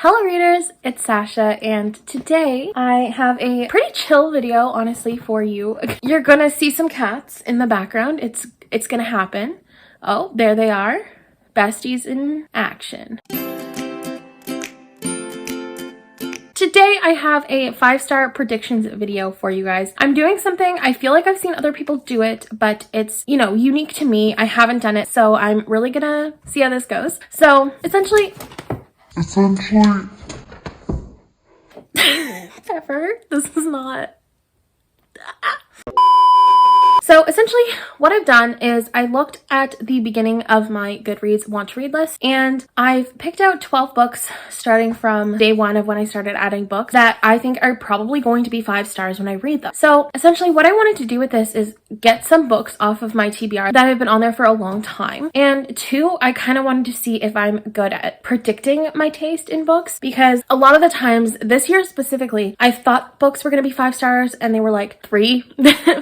Hello readers, it's Sasha, and today I have a pretty chill video, honestly, for you. You're gonna see some cats in the background. It's gonna happen. Oh, there they are. Besties in action. Today I have a 5-star predictions video for you guys. I'm doing something, I feel like I've seen other people do it, but it's, unique to me. I haven't done it, so I'm really gonna see how this goes. So essentially Pepper, this is not. So essentially what I've done is I looked at the beginning of my Goodreads want to read list, and I've picked out 12 books starting from day one of when I started adding books that I think are probably going to be 5 stars when I read them. So essentially what I wanted to do with this is get some books off of my TBR that have been on there for a long time. And 2, I kind of wanted to see if I'm good at predicting my taste in books, because a lot of the times this year specifically, I thought books were going to be 5 stars and they were like 3,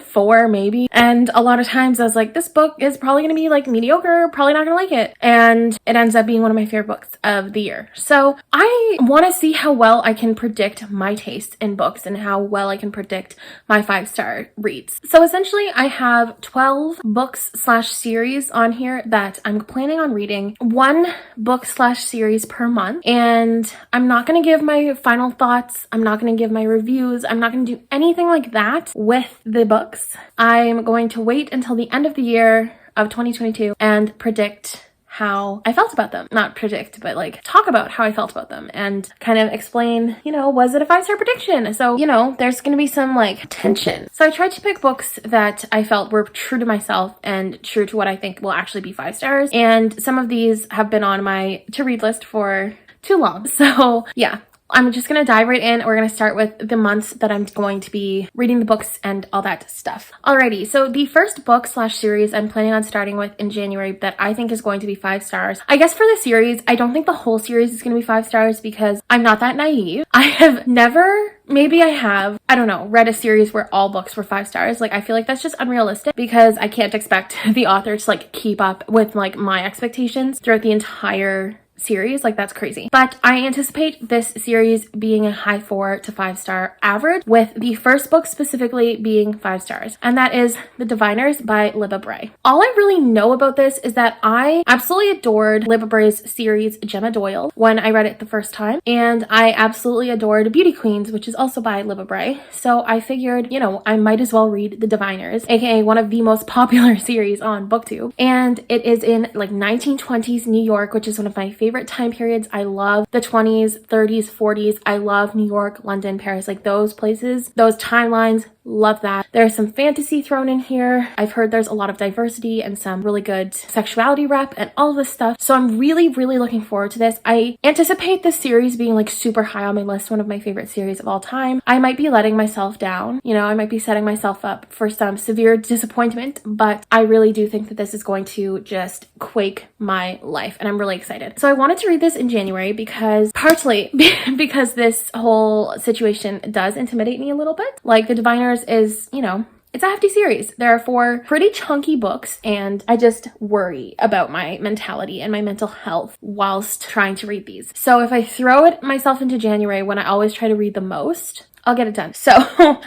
4 maybe. And a lot of times I was like, this book is probably going to be like mediocre, probably not going to like it. And it ends up being one of my favorite books of the year. So I want to see how well I can predict my taste in books and how well I can predict my 5-star reads. So essentially I have 12 books / series on here that I'm planning on reading, 1 book / series per month. And I'm not going to give my final thoughts. I'm not going to give my reviews. I'm not going to do anything like that with the books. I'm going to wait until the end of the year of 2022 and predict how I felt about them. Not predict, but like talk about how I felt about them and kind of explain, was it a 5-star prediction? So, there's going to be some like tension. So I tried to pick books that I felt were true to myself and true to what I think will actually be 5 stars. And some of these have been on my to read list for too long. So yeah. I'm just going to dive right in. We're going to start with the months that I'm going to be reading the books and all that stuff. Alrighty, so the first book / series I'm planning on starting with in January that I think is going to be 5 stars. I guess for the series, I don't think the whole series is going to be 5 stars because I'm not that naive. I have never, maybe I have, I don't know, read a series where all books were 5 stars. Like, I feel like that's just unrealistic because I can't expect the author to like keep up with like my expectations throughout the entire series. Like, that's crazy. But I anticipate this series being a high 4 to 5 star average, with the first book specifically being 5 stars, and that is The Diviners by Libba Bray. All I really know about this is that I absolutely adored Libba Bray's series Gemma Doyle when I read it the first time, and I absolutely adored Beauty Queens, which is also by Libba Bray. So I figured, I might as well read The Diviners, aka one of the most popular series on BookTube, and it is in like 1920s New York, which is one of my favorite time periods. I love the 20s, 30s, 40s. I love New York, London, Paris, like those places, those timelines. Love that. There's some fantasy thrown in here. I've heard there's a lot of diversity and some really good sexuality rep and all this stuff. So I'm really, really looking forward to this. I anticipate this series being like super high on my list, one of my favorite series of all time. I might be letting myself down. I might be setting myself up for some severe disappointment, but I really do think that this is going to just quake my life, and I'm really excited. So I wanted to read this in January because, partly because this whole situation does intimidate me a little bit. Like, The Diviners is, it's a hefty series. There are 4 pretty chunky books, and I just worry about my mentality and my mental health whilst trying to read these. So if I throw it myself into January when I always try to read the most, I'll get it done. So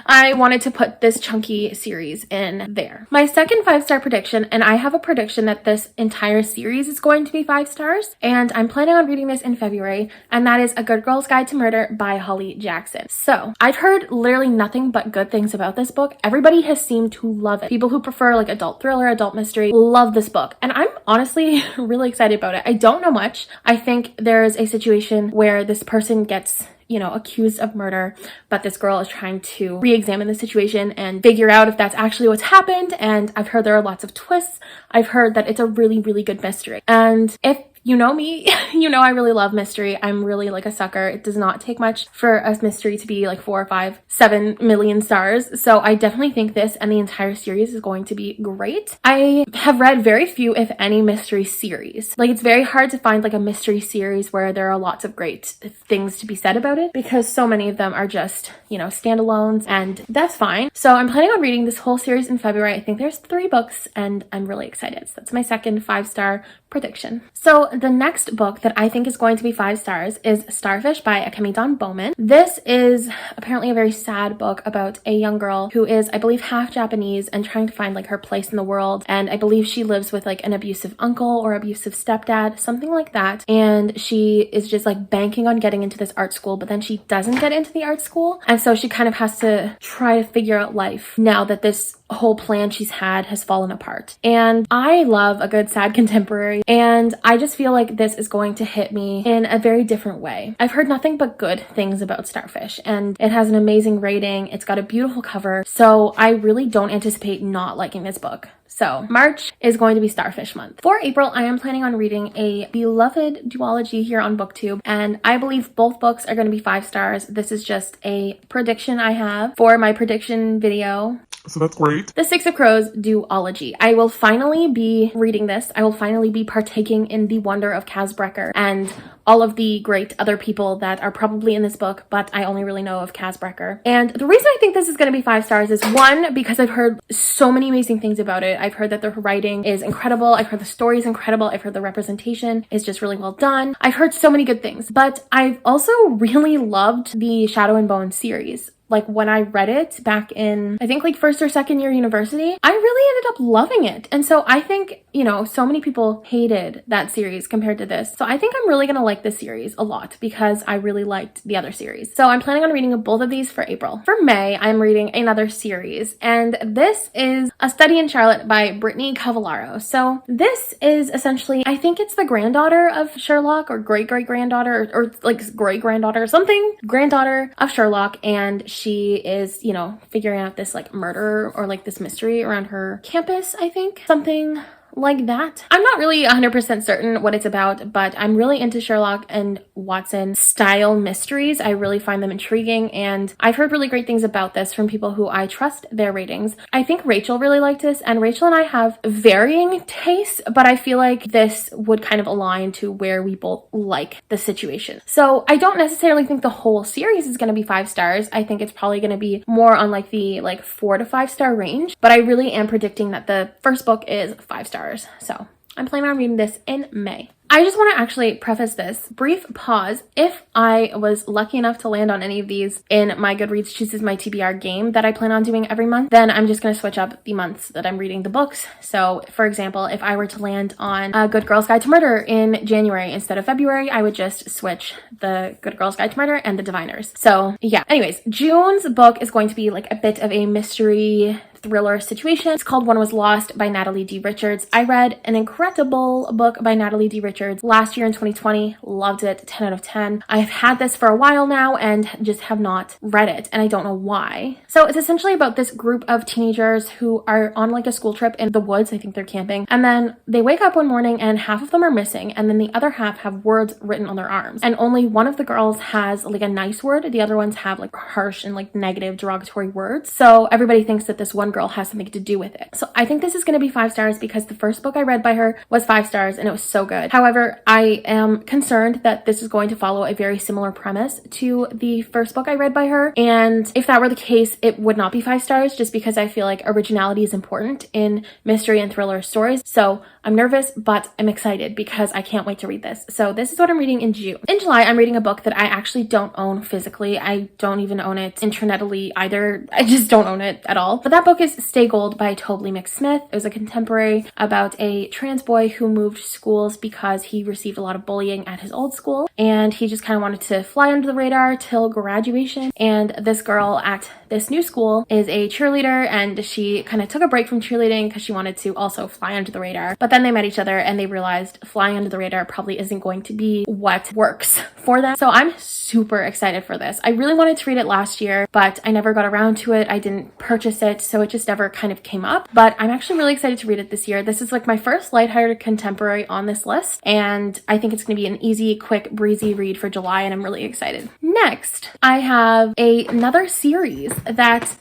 I wanted to put this chunky series in there. My second 5-star prediction, and I have a prediction that this entire series is going to be 5 stars, and I'm planning on reading this in February, and that is A Good Girl's Guide to Murder by Holly Jackson. So I've heard literally nothing but good things about this book. Everybody has seemed to love it. People who prefer like adult thriller, adult mystery, love this book, and I'm honestly really excited about it. I don't know much. I think there's a situation where this person gets accused of murder, but this girl is trying to re-examine the situation and figure out if that's actually what's happened. And I've heard there are lots of twists. I've heard that it's a really, really good mystery. And if you know me, I really love mystery. I'm really like a sucker. It does not take much for a mystery to be like 4, 5, 7 million stars. So I definitely think this and the entire series is going to be great. I have read very few, if any, mystery series. Like, it's very hard to find like a mystery series where there are lots of great things to be said about it, because so many of them are just, standalones, and that's fine. So I'm planning on reading this whole series in February. I think there's 3 books, and I'm really excited. So that's my second 5-star prediction. So the next book that I think is going to be 5 stars is Starfish by Akemi Dawn Bowman. This is apparently a very sad book about a young girl who is, I believe, half Japanese and trying to find like her place in the world. And I believe she lives with like an abusive uncle or abusive stepdad, something like that. And she is just like banking on getting into this art school, but then she doesn't get into the art school. And so she kind of has to try to figure out life now that this whole plan she's had has fallen apart. And I love a good sad contemporary, and I just feel like this is going to hit me in a very different way. I've heard nothing but good things about Starfish, and it has an amazing rating. It's got a beautiful cover, so I really don't anticipate not liking this book. So March is going to be Starfish month. For April, I am planning on reading a beloved duology here on BookTube, and I believe both books are going to be 5 stars. This is just a prediction I have for my prediction video. So that's great. The Six of Crows duology. I will finally be reading this. I will finally be partaking in the wonder of Kaz Brekker and all of the great other people that are probably in this book, but I only really know of Kaz Brekker. And the reason I think this is going to be 5 stars is, one, because I've heard so many amazing things about it. I've heard that the writing is incredible. I've heard the story is incredible. I've heard the representation is just really well done. I've heard so many good things, but I've also really loved the Shadow and Bone series. Like when I read it back in, I think like first or second year university, I really ended up loving it. And so I think, you know, so many people hated that series compared to this. So I think I'm really going to like this series a lot because I really liked the other series. So I'm planning on reading both of these for April. For May, I'm reading another series, and this is A Study in Charlotte by Brittany Cavallaro. So this is essentially, I think it's the granddaughter of Sherlock, or great-great-granddaughter, or like great-granddaughter or something, granddaughter of Sherlock, and she is, you know, figuring out this like murder or like this mystery around her campus, I think. Something like that. I'm not really 100% certain what it's about, but I'm really into Sherlock and Watson style mysteries. I really find them intriguing, and I've heard really great things about this from people who I trust their ratings. I think Rachel really liked this, and Rachel and I have varying tastes, but I feel like this would kind of align to where we both like the situation. So I don't necessarily think the whole series is going to be 5 stars. I think it's probably going to be more on like the 4 to 5 star range, but I really am predicting that the first book is 5 stars. So I'm planning on reading this in May. I just want to actually preface this brief pause. If I was lucky enough to land on any of these in my Goodreads Chooses My TBR game that I plan on doing every month, then I'm just going to switch up the months that I'm reading the books. So for example, if I were to land on A Good Girl's Guide to Murder in January instead of February, I would just switch The Good Girl's Guide to Murder and The Diviners. So yeah, anyways, June's book is going to be like a bit of a mystery thriller situation. It's called One Was Lost by Natalie D. Richards. I read an incredible book by Natalie D. Richards last year in 2020. Loved it. 10 out of 10. I've had this for a while now and just have not read it, and I don't know why. So it's essentially about this group of teenagers who are on like a school trip in the woods. I think they're camping, and then they wake up one morning and half of them are missing, and then the other half have words written on their arms, and only one of the girls has like a nice word. The other ones have like harsh and like negative derogatory words. So everybody thinks that this one girl has something to do with it. So I think this is going to be 5 stars because the first book I read by her was 5 stars and it was so good. However, I am concerned that this is going to follow a very similar premise to the first book I read by her, and if that were the case, it would not be 5 stars just because I feel like originality is important in mystery and thriller stories. So I'm nervous, but I'm excited because I can't wait to read this. So this is what I'm reading in June. In July, I'm reading a book that I actually don't own physically. I don't even own it internetally either. I just don't own it at all. But that book is Stay Gold by Tobley McSmith. It was a contemporary about a trans boy who moved schools because he received a lot of bullying at his old school, and he just kind of wanted to fly under the radar till graduation. And this girl at this new school is a cheerleader, and she kind of took a break from cheerleading because she wanted to also fly under the radar. But then they met each other and they realized flying under the radar probably isn't going to be what works for them. So I'm super excited for this. I really wanted to read it last year, but I never got around to it. I didn't purchase it, so it just never kind of came up. But I'm actually really excited to read it this year. This is like my first lighthearted contemporary on this list, and I think it's going to be an easy, quick, breezy read for July, and I'm really excited. Next, I have another series that...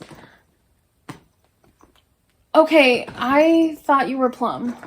Okay, I thought you were Plum.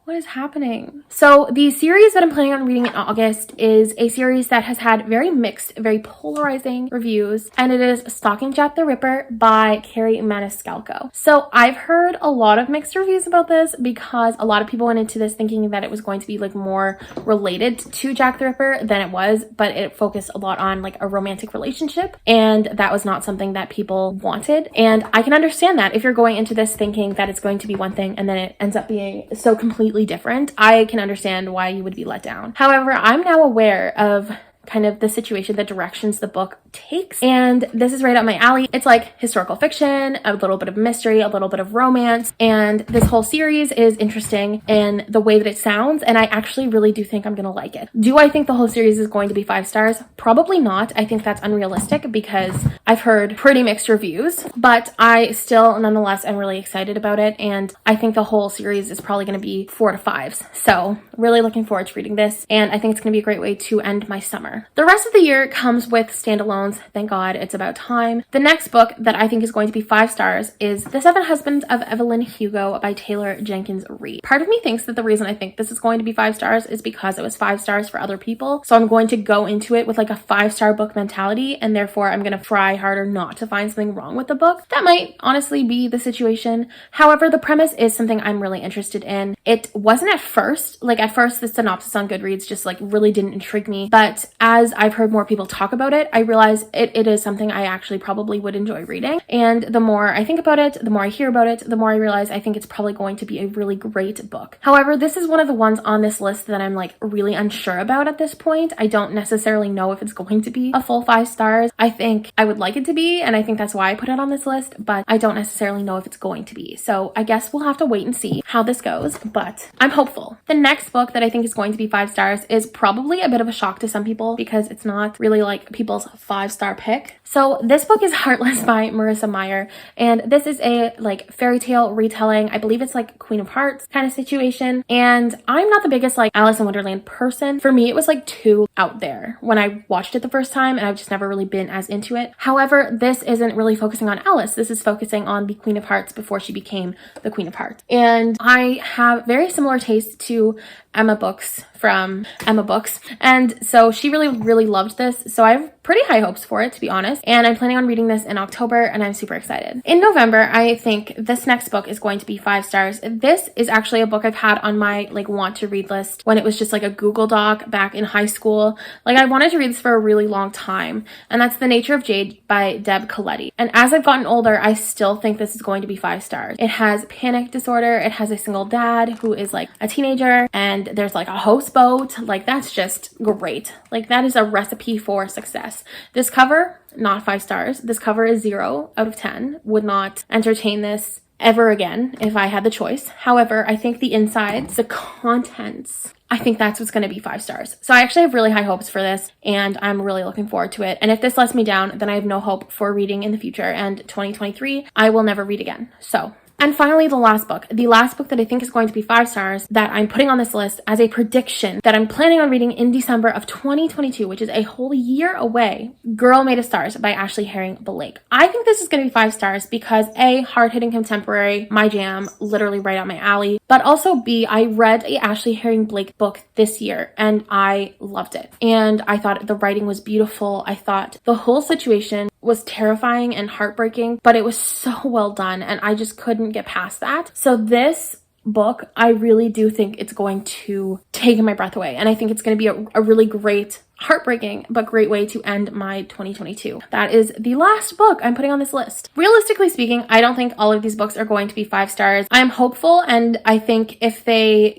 What is happening? So the series that I'm planning on reading in August is a series that has had very mixed, very polarizing reviews, and it is Stalking Jack the Ripper by Carrie Maniscalco. So I've heard a lot of mixed reviews about this because a lot of people went into this thinking that it was going to be like more related to Jack the Ripper than it was, but it focused a lot on like a romantic relationship, and that was not something that people wanted. And I can understand that if you're going into this thinking that it's going to be one thing and then it ends up being so completely different, I can understand why you would be let down. However, I'm now aware of kind of the situation, the directions the book takes, and this is right up my alley. It's like historical fiction, a little bit of mystery, a little bit of romance, and this whole series is interesting in the way that it sounds, and I actually really do think I'm gonna like it. Do I think the whole series is going to be 5 stars? Probably not. I think that's unrealistic because I've heard pretty mixed reviews, but I still nonetheless am really excited about it, and I think the whole series is probably going to be 4 to 5s. So really looking forward to reading this, and I think it's going to be a great way to end my summer. The rest of the year comes with standalones. Thank God, it's about time. The next book that I think is going to be 5 stars is The 7 Husbands of Evelyn Hugo by Taylor Jenkins Reid. Part of me thinks that the reason I think this is going to be 5 stars is because it was 5 stars for other people. So I'm going to go into it with like a 5-star book mentality, and therefore I'm going to try harder not to find something wrong with the book. That might honestly be the situation. However, the premise is something I'm really interested in. It wasn't at first. Like at first, the synopsis on Goodreads just like really didn't intrigue me, but as I've heard more people talk about it, I realize it is something I actually probably would enjoy reading. And the more I think about it, the more I hear about it, the more I realize I think it's probably going to be a really great book. However, this is one of the ones on this list that I'm like really unsure about at this point. I don't necessarily know if it's going to be a full 5 stars. I think I would like it to be, and I think that's why I put it on this list, but I don't necessarily know if it's going to be. So I guess we'll have to wait and see how this goes, but I'm hopeful. The next book that I think is going to be 5 stars is probably a bit of a shock to some people because it's not really like people's 5-star pick. So this book is Heartless by Marissa Meyer, and this is a like fairy tale retelling. I believe it's like Queen of Hearts kind of situation, and I'm not the biggest like Alice in Wonderland person. For me, it was like too out there when I watched it the first time, and I've just never really been as into it. However, this isn't really focusing on Alice. This is focusing on the Queen of Hearts before she became the Queen of Hearts. And I have very similar tastes to Emma Books from Emma Books, and so she really loved this, so I have pretty high hopes for it, to be honest, and I'm planning on reading this in October, and I'm super excited. In November, I think this next book is going to be 5 stars. This is actually a book I've had on my like want to read list when it was just like a Google Doc back in high school. Like I wanted to read this for a really long time, and that's The Nature of Jade by Deb Coletti. And as I've gotten older, I still think this is going to be 5 stars. It has panic disorder, it has a single dad who is like a teenager, and there's like a houseboat. Like that's just great. Like that is a recipe for success. This cover, not 5 stars. This cover is 0 out of 10. Would not entertain this ever again if I had the choice. However, I think the insides, the contents, I think that's what's going to be 5 stars. So I actually have really high hopes for this, and I'm really looking forward to it. And if this lets me down, then I have no hope for reading in the future, and 2023, I will never read again. So And finally, the last book that I think is going to be 5 stars that I'm putting on this list as a prediction that I'm planning on reading in December of 2022, which is a whole year away. Girl Made of Stars by Ashley Herring Blake. I think this is going to be 5 stars because A, hard-hitting contemporary, my jam, literally right up my alley. But also B, I read a Ashley Herring Blake book this year and I loved it. And I thought the writing was beautiful. I thought the whole situation was terrifying and heartbreaking, but it was so well done and I just couldn't get past that. So this book, I really do think it's going to take my breath away, and I think it's going to be a really great, heartbreaking, but great way to end my 2022. That is the last book I'm putting on this list. Realistically speaking, I don't think all of these books are going to be 5 stars. I'm hopeful, and I think if they,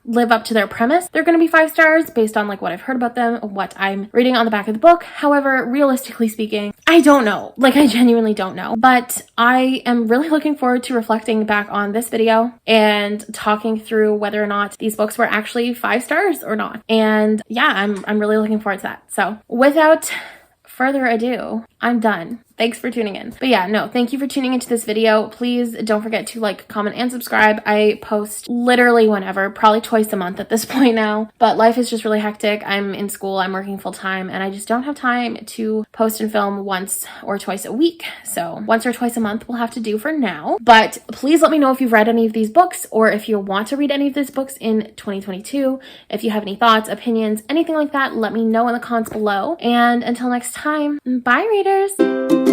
live up to their premise, they're going to be 5 stars based on like what I've heard about them, what I'm reading on the back of the book. However, realistically speaking, I don't know. Like, I genuinely don't know. But I am really looking forward to reflecting back on this video and talking through whether or not these books were actually 5 stars or not. And yeah, I'm really looking forward to that. So without further ado, I'm done. Thanks for tuning in. But yeah, no, thank you for tuning into this video. Please don't forget to like, comment, and subscribe. I post literally whenever, probably twice a month at this point now, but life is just really hectic. I'm in school, I'm working full time, and I just don't have time to post and film once or twice a week. So once or twice a month will have to do for now. But please let me know if you've read any of these books or if you want to read any of these books in 2022. If you have any thoughts, opinions, anything like that, let me know in the comments below. And until next time, bye readers.